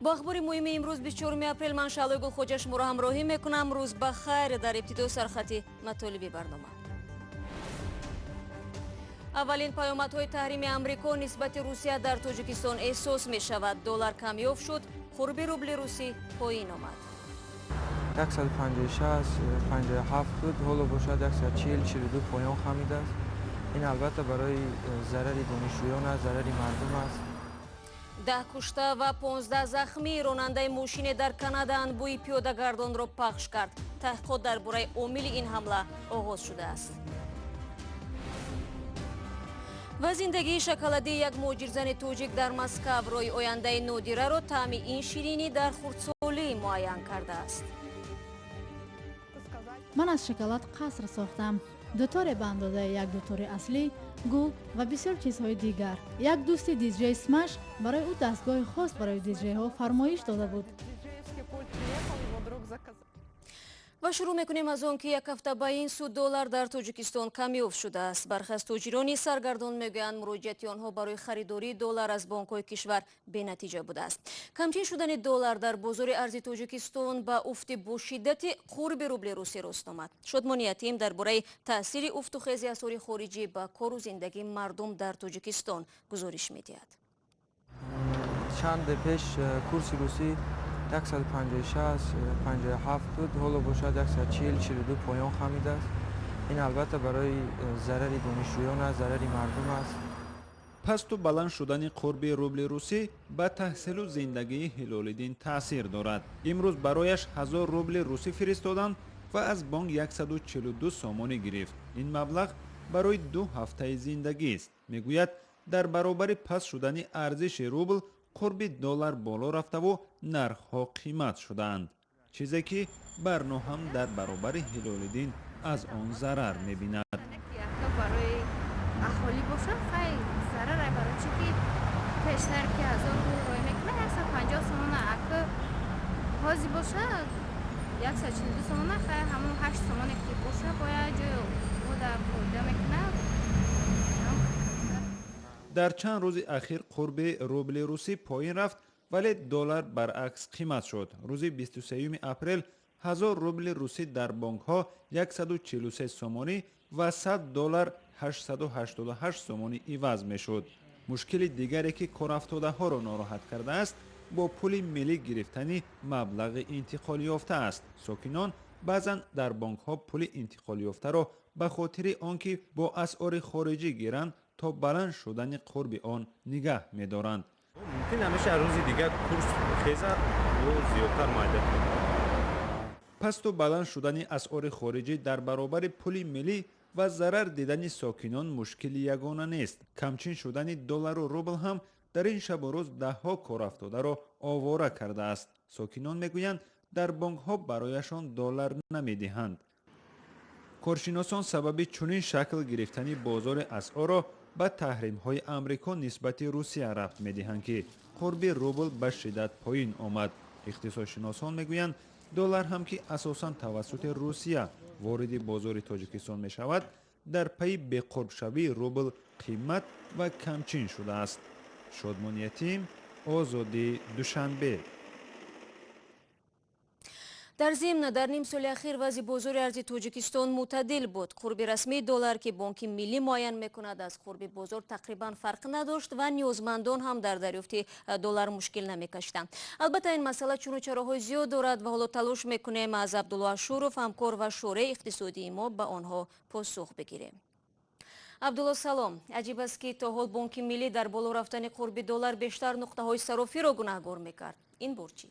با اخبار مهم امروز 24 اپریل من شعله گلخوجه شما را همراهی میکنم. روز بخیر. در ابتدا سرخط مطالب برنامه. اولین پیامدهای تحریم امریکا نسبت روسیه در تاجیکستان احساس می شود. دلار کمیاب شد، قرب روبل روسی پایین آمد. 156 57 بود، حالا باشد 140 42 پایان خمیده است. این البته برای ضرر دانشجویان است، ضرر مردم است. 10 کشته و 15 زخمی. راننده ماشین در کانادا انبوی پیاده‌گردان را پخش کرد. تحقیقات درباره عامل این حمله آغاز شده است. و زندگی شکلادی یک مهاجرزن توجیک در مسکو روی آینده نادره را طعم این شیرینی در خردسالی معین کرده است. من از شکلات قصر ساختم. دوتار به اندازه یک دوتار اصلی، گل و بسیار چیزهای دیگر. یک دوست دیجی اسمش برای او دستگاه خاص برای دیجی ها فرمایش داده بود. و شروع میکنیم از آن که یک هفته به این سو دلار در تاجیکستان کمیاب شده است. برخی از تاجران سرگردان میگویند مراجعت آنها برای خریداری دلار از بانک‌های کشور بی‌نتیجه بوده است. کمچین شدن دلار در بازار ارزی تاجیکستان به افت با شدت قرب روبل روسی راست آمد. شادمان یتیم درباره تاثیر افت و خیز اثار خارجی به کار و زندگی مردم در تاجیکستان گزارش می‌دهد. چند پیش کورس روسی 156 57 بود، حالا باشد 140 42 پایان خمیده است. این البته برای ضرر دانشجویان است، ضرر مردم است. پست و بلند شدن قرب روبل روسی به تحصیل و زندگی هلال‌الدین تاثیر دارد. امروز برایش 1000 روبل روسی فرستادند و از بانک 142 سامانی گرفت. این مبلغ برای 2 هفته زندگی است. میگوید در برابر پست شدن ارزش روبل قرب دلار بالا رفته و نرخ‌ها قیمت شدند. چیزی که برنو هم در برابر هلال‌الدین از آن ضرر می‌بیند. برای اهالی باشه خیلی ضرره، برای چی که پیشتر که 1000 روی میکنه 150 سومن اگه هازی باشه 142 سومن خیلی همون 8 سومن که باشه باید جای او در پویده میکنه. در چند روز اخیر قرب روبل روسی پایین رفت ولی دلار برعکس قیمت شد. روز 23 اپریل 1000 روبل روسی در بانک ها 143 سومانی و 100 دلار 888 سومانی عوض می شد. مشکل دیگری که کارافتاده ها را ناراحت کرده است با پول ملی گرفتن مبلغ انتقال یافته است. ساکنان بعضا در بانک ها پول انتقال یافته را به خاطر آنکه با اسعار خارجی گیرند تا بلند شدن قرب آن نگه می دارند. ممکن همیشه روز دیگر کورس خیزه و زیادتر مایده. پست و بلند شدن اسعار خارجی در برابر پول ملی و ضرر دیدن ساکنان مشکل یگانه نیست. کمچین شدن دلار و روبل هم در این شب و روز ده ها کارافتاده را آواره کرده است. ساکنان میگویند در بانک ها برایشان دلار نمیدهند. کارشناسان سبب چنین شکل گرفتن بازار اسعار را به تحریم های امریکا نسبت روسیه ربط میدهند که قرب روبل به شدت پایین آمد. اقتصادشناسان میگویند دلار هم که اساساً توسط روسیه وارد بازار تاجیکستان می شود در پی به قرب شوی روبل قیمت و کمچین شده است. شادمان یتیم، آزادی دوشنبه. در ضمن در نیم سال اخیر وضع بازار ارزی تاجیکستان معتدل بود. قرب رسمی دلار که بانک ملی معین میکند از قرب بازار تقریبا فرق نداشت و نیازمندان هم در دریافت دلار مشکل نمیکشیدند. البته این مسئله چون و چراهای زیاد دارد و حالا تلاش میکنیم از عبدالله اشورов همکار و شورای اقتصادی ما به آنها پاسخ بگیریم. عبدالله سلام. عجیب است که تا حال بانک ملی در بالا رفتن قرب دلار بیشتر نقطه های صرافی را گناهکار میکرد. این بار چی؟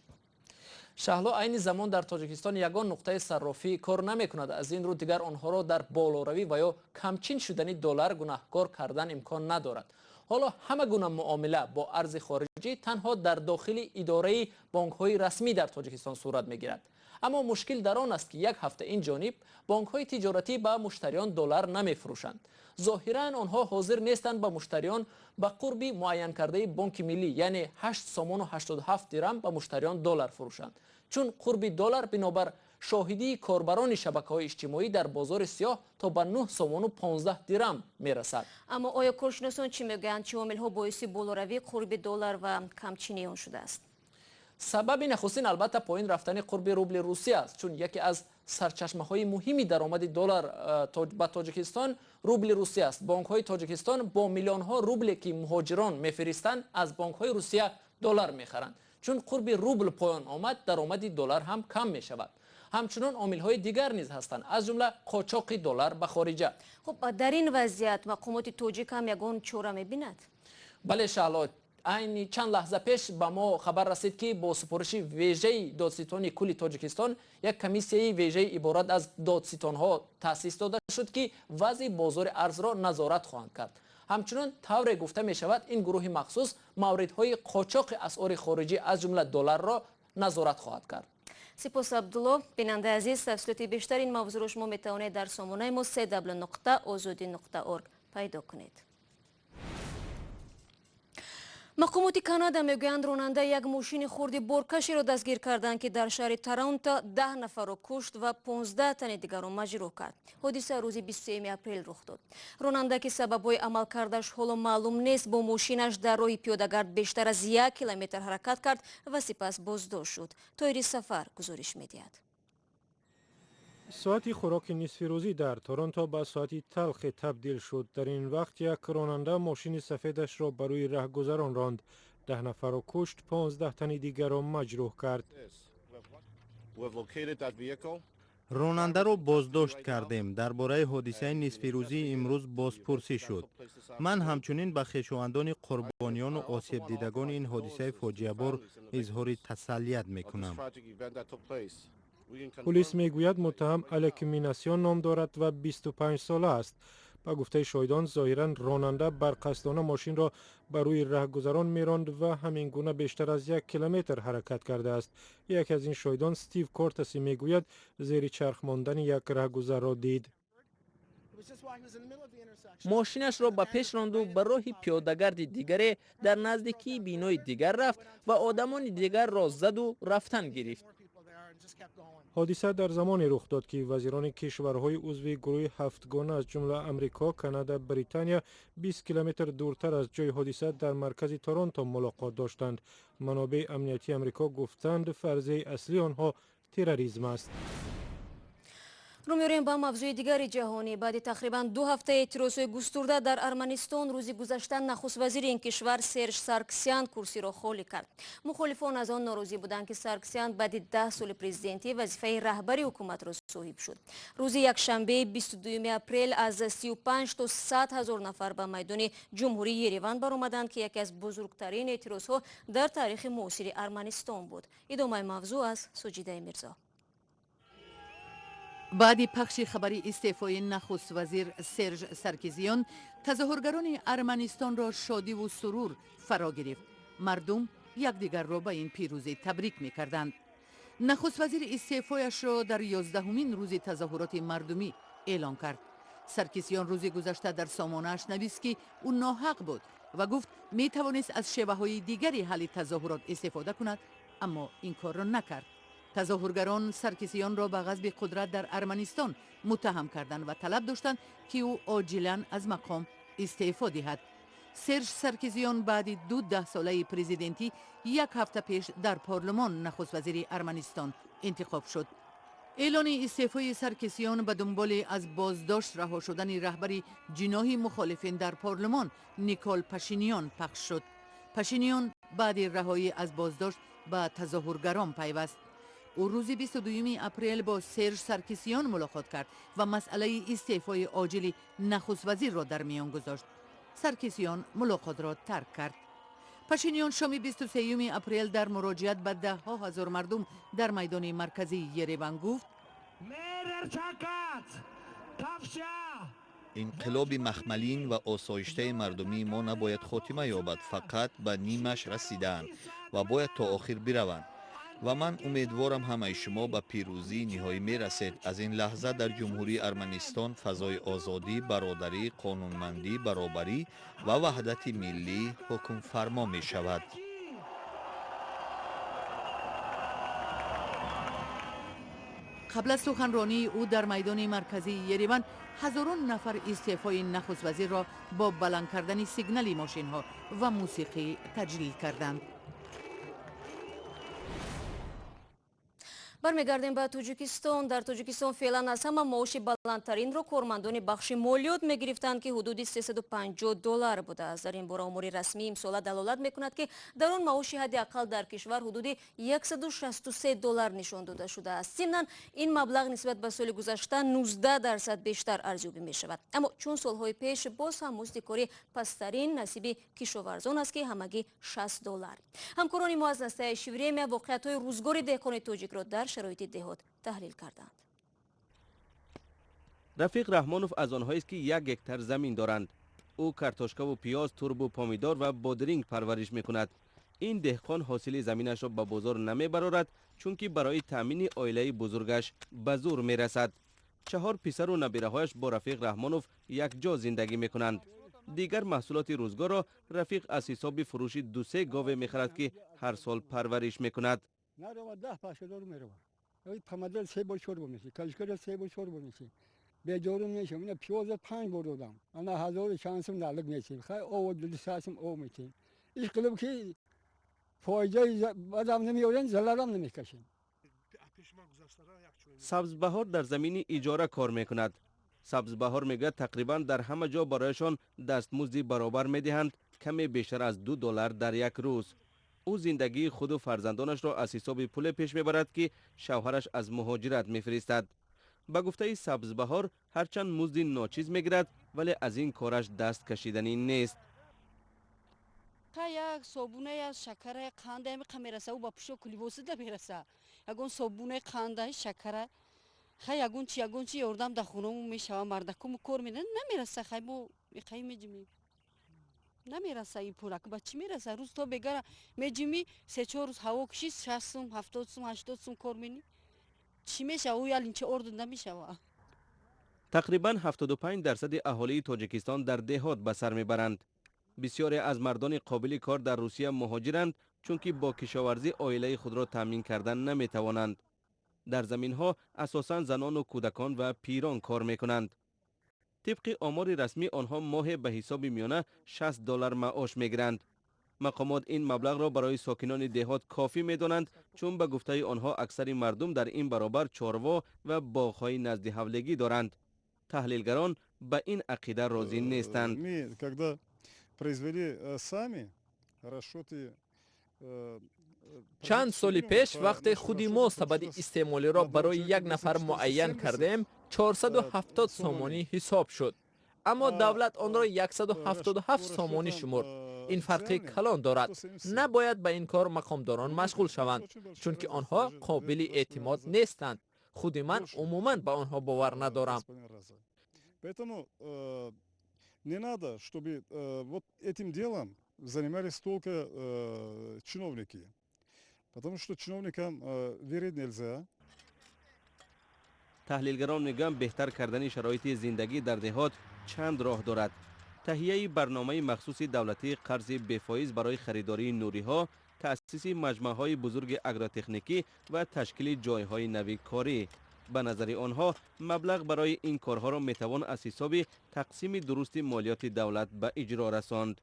شهلا عین زمان در تاجیکستان یگان نقطه صرافی کار نمی کند. از این رو دیگر آنها را در بالاروی و یا کمچین شدن دلار گناهکار کردن امکان ندارد. حالا همه گونه معامله با ارز خارجی تنها در داخل اداره بانک های رسمی در تاجیکستان صورت می گیرد. اما مشکل در آن است که یک هفته این جانب بانک های تجارتی به مشتریان دلار نمی فروشند. ظاهرا آنها حاضر نیستند به مشتریان به قرب معین کرده بانک ملی یعنی 8 سومن و 87 درم به مشتریان دلار فروشند، چون قرب دلار بنابر شاهدی کاربران شبکه‌های اجتماعی در بازار سیاه تا به 9 سومن و 15 درم میرسد. اما آیا کارشناسان چی میگویند؟ چه عامل‌ها باعث بالاروی قرب دلار و کمچینی آن شده است؟ سبب نخستین البته پایین رفتن قرب روبل روسیه است، چون یکی از سرچشمه‌های مهمی درآمد دلار به تاجیکستان روبل روسیه است. بانک‌های تاجیکستان با میلیون‌ها روبل که مهاجران می‌فرستند از بانک‌های روسیه دلار می‌خرند. چون قرب روبل پایان آمد، درآمد دلار هم کم می‌شود. همچنین عامل‌های دیگر نیز هستند، از جمله قاچاق دلار به خارجه. خب در این وضعیت مقامات تاجیک هم یگان چاره می‌بیند؟ بله شعلا، این چند لحظه پیش به ما خبر رسید که با سپارش ویژه دادستانی کل تاجیکستان یک کمیسیه ویژه عبارت از دادستان‌ها تأسیس داده شد که وضع بازار ارز را نظارت خواهند کرد. همچنین طور گفته می شود این گروه مخصوص موردهای قاچاق اسعار خارجی از جمله دلار را نظارت خواهد کرد. سپاس عبدالله. بیننده عزیز، تفصیلات بیشتر این موضوع را شما میتوانید در سامانه ما www.azadi.org پیدا کنید. مقامات کانادا میگویند راننده یک ماشین خرد بارکشی را دستگیر کردند که در شهر تورنتو 10 نفر را کشت و 15 تن دیگر را مجروح کرد. حادثه روز 23 اپریل رخ داد. راننده که سببهای عمل کردش حالا معلوم نیست، با ماشینش در راه پیاده‌گرد بیشتر از 1 کیلومتر حرکت کرد و سپس بازداشت شد. طاهر سفر گزارش می‌دهد. ساعتی خوراک نصف روزی در تورنتو به ساعتی تلخ تبدیل شد. در این وقت یک راننده ماشین سفیدش را بر روی رهگذران راند، 10 نفر را کشت، 15 تن دیگر را مجروح کرد. راننده را بازداشت کردیم. درباره حادثه نصف روزی امروز بازپرسی شد. من همچنین به خویشاوندان قربانیان و آسیب دیدگان این حادثه فاجعه بار اظهار تسلیت میکنم. پلیس میگوید متهم الکمیناسیون نام دارد و 25 ساله است. با گفته شاهدان ظاهرا راننده برقصدانه ماشین را بر روی رهگذران میراند و همین گونه بیشتر از 1 کیلومتر حرکت کرده است. یکی از این شاهدان استیو کورتسی میگوید زیر چرخ ماندن یک رهگذر را دید. ماشینش را به پیش راند و به راه پیاده‌گرد دیگری در نزدیکی بینای دیگر رفت و آدمان دیگر را زد و رفتن گرفت. حادثه در زمانی رخ داد که وزیران کشورهای عضو گروه هفتگانه از جمله امریکا، کانادا، بریتانیا 20 کیلومتر دورتر از جای حادثه در مرکز تورنتو ملاقات داشتند. منابع امنیتی امریکا گفتند فرضیه اصلی آنها تروریسم است. رو می‌ریم با موضوع دیگر جهانی. بعد تقریباً 2 هفته اعتراض‌های گسترده در ارمنستان، روز گذشته نخست وزیر این کشور سرژ سارکسیان کرسی را خالی کرد. مخالفان از آن ناراضی بودند که سارکسیان بعد 10 سال پرزیدنتی وظیفه رهبری حکومت را صاحب شد. روز یکشنبه 22 اپریل از 35 تا 100 هزار نفر به میدان جمهوری یریوان برآمدند که یکی از بزرگترین اعتراض‌ها در تاریخ معاصر ارمنستان بود. ادامه موضوع از سجیده میرزا. بعد پخش خبری استعفای نخست وزیر سرژ سارکسیان، تظاهرگران ارمنستان را شادی و سرور فرا گرفت. مردم یکدیگر را به این پیروزی تبریک می کردند. نخست وزیر استعفایش را در 11مین روز تظاهرات مردمی اعلان کرد. سارکسیان روز گذشته در سامانه‌اش نوشت که او ناحق بود و گفت می توانست از شیوه‌های دیگری حل تظاهرات استفاده کند، اما این کار را نکرد. تظاهرگران سارکسیان را به غصب قدرت در ارمنستان متهم کردند و طلب داشتند که او عاجلاً از مقام استعفا دهد. سرژ سارکسیان بعد 12 ساله پرزیدنتی 1 هفته پیش در پارلمان نخست وزیر ارمنستان انتخاب شد. اعلان استعفای سارکسیان به دنبال از بازداشت رها شدن رهبر جناح مخالفین در پارلمان نیکول پاشینیان پخش شد. پاشینیان بعد رهایی از بازداشت به تظاهرگران پیوست. او روز 22 اپریل با سرژ سارکسیان ملاقات کرد و مسئله استعفای عاجل نخست وزیر را در میان گذاشت. سارکسیان ملاقات را ترک کرد. پاشینیان شام 23 اپریل در مراجعت به 10,000 مردم در میدان مرکزی یریوان گفت: انقلاب مخملین و آسایشته مردمی ما نباید خاتمه یابد، فقط به نیمش رسیدند و باید تا آخر بروند و من امیدوارم همه شما به پیروزی نهایی می رسید. از این لحظه در جمهوری ارمنستان فضای آزادی، برادری، قانونمندی، برابری و وحدت ملی حکم فرما می شود. قبل از سخنرانی او در میدان مرکزی یریوان هزاران نفر استعفای نخست وزیر را با بلند کردن سیگنال ماشین ها و موسیقی تجلیل کردند. бармегардем ба тоҷикистон. дар тоҷикистон феълан аз ҳама маоши баландтаринро кормандони бахши молиёт мегирифтанд ки ҳудуди $350 будааст. дар ин бора умури расмии имсола далолат мекунад ки дар он маоши ҳадди аққал дар кишвар ҳудуди $163 нишон дода шудааст. зимнан ин маблағ нисбат ба соли гузашта 19% бештар арзёбӣ мешавад. аммо чун солҳои пеш боз ҳам музди кори пасттарин насиби кишоварзон аст ки ҳамагӣ $60. ҳамкорони мо аз настаи шивремия воқеиятҳои рӯзгори деҳқони тоҷикро дар шароити деҳот таҳлил карданд. рафиқ раҳмонов аз онҳоест ки 1 гектар замин доранд. ӯ картошкаву пиёз, турбу помидор ва бодиринг парвариш мекунад. ин деҳқон ҳосили заминашро ба бозор намебарорад, чунки барои таъмини оилаи бузургаш ба зур мерасад. 4 писару набираҳояш бо рафиқ раҳмонов якҷо зиндагӣ мекунанд. дигар маҳсулоти рӯзгорро рафиқ аз ҳисоби фурӯши 2-3 гове мехарад ки ҳар сол парвариш мекунад. помидор 3 бор шурба меши, кашкара 3 бор шурба меши. беҷорум мешам. Ина пиёз 5 бор додам. Ана 1000 шансим налик меши. Хай овод дилсасим ов меши. иш қилиб ки фоидаи бадам намеёрен, заларам намекашем. сабзбаҳор дар замини иҷора кор мекунад. сабзбаҳор мегӯяд тақрибан дар ҳама ҷо барояшон дастмузди баробар медиҳанд, каме бештар аз $2 дар як рӯз. ӯ зиндагии худу фарзандонашро аз ҳисоби пуле пеш мебарад ки шавҳараш аз муҳоҷират мефиристад. ба гуфтаи сабзбаҳор ҳарчанд музди ночиз мегирад, вале аз ин кораш даст кашиданӣ нест. як собуне аз шакара қанда мераса ӯ ба пушо кулибосида мераса. ягон собуне қанда шакара хай ягон чи ёрдам да хунаму мешава мардакуму кор менад намераса. хай мо иқаи меҷими намераса ин пула ба чӣ мераса? рӯз то бегара меҷими 3-4 рӯз ҳаво киши 60 сум 70 сум 80 сум кор мени чӣ мешава? ӯ ялинча ордун намешава. тақрибан 75% аҳолии тоҷикистон дар деҳот ба сар мебаранд. бисёре аз мардони қобили кор дар русия муҳоҷиранд, чунки бо кишоварзӣ оилаи худро таъмин кардан наметавонанд. дар заминҳо асосан занону кӯдакон ва пирон кор мекунанд. тибқи омори расмӣ онҳо моҳе ба ҳисоби миёна $60 маош мегиранд. мақомот ин маблағро барои сокинони деҳот кофӣ медонанд, чун ба гуфтаи онҳо аксари мардум дар ин баробар чорво ва боғҳои назди ҳавлегӣ доранд. таҳлилгарон ба ин ақида розӣ нестанд. чанд соли пеш вақте худи мо сабади истеъмолиро барои як нафар муайян кардем 470 сомонӣ ҳисоб шуд. аммо давлат онро 177 сомонӣ шумурд. ин фарқи калон дорад. набояд ба ин кор мақомдорон машғул шаванд, чунки онҳо қобили эътимод нестанд. худи ман умуман ба онҳо бовар надорам. Поэтому не надо, чтобы вот этим делом занимались только чиновники. Потому что чиновникам верить нельзя. таҳлилгарон мегӯянд беҳтар кардани шароити зиндагӣ дар деҳот чанд роҳ дорад. таҳияи барномаи махсуси давлатии қарзи бефоиз барои харидории нуриҳо, таъсиси маҷмӯъаҳои бузурги агротехникӣ ва ташкили ҷойҳои нави корӣ. ба назари онҳо маблағ барои ин корҳоро метавон аз ҳисоби тақсими дурусти молиёти давлат ба иҷро расонд.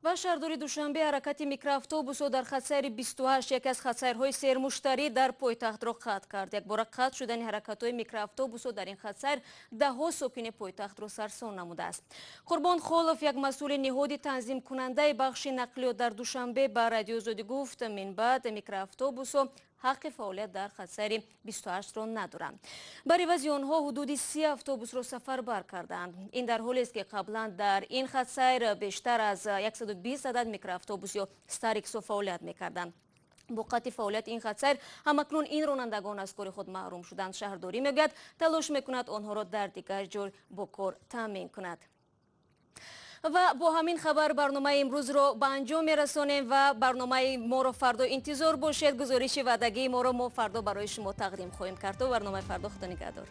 ва шаҳрдори душанбе ҳаракати микроавтобусҳо дар хатсайри 28 яке аз хатсайрҳои сермуштарӣ дар пойтахтро қатъ кард. якбора қатъ шудани ҳаракатҳои микроавтобусҳо дар ин хатсайр даҳҳо сокини пойтахтро сарсон намудааст. қурбон холов, як масъули ниҳоди танзимкунандаи бахши нақлиёт дар душанбе ба радиозодӣ гуфт, минбаъд микроавтобусҳо ҳаққи фаъолият дар хатсайри 28ро надоранд. бар ивази онҳо ҳудуди 30 автобусро сафарбар карданд. ин дар ҳолест ки қаблан дар ин хатсайр бештар аз 120 адад микроавтобус ё стариксо фаъолият мекарданд. бо қатъи фаъолияти ин хатсайр ҳамакнун ин ронандагон аз кори худ маҳрум шуданд. шаҳрдорӣ мегӯяд талош мекунад онҳоро дар дигар ҷой бо кор таъмин кунад. ва бо ҳамин хабар барномаи имрӯзро ба анҷом мерасонем ва барномаи моро фардо интизор бошед. гузориши ваъдагии моро мо фардо барои шумо тақдим хоҳем кард. то барномаи фардо, худо нигаҳдор.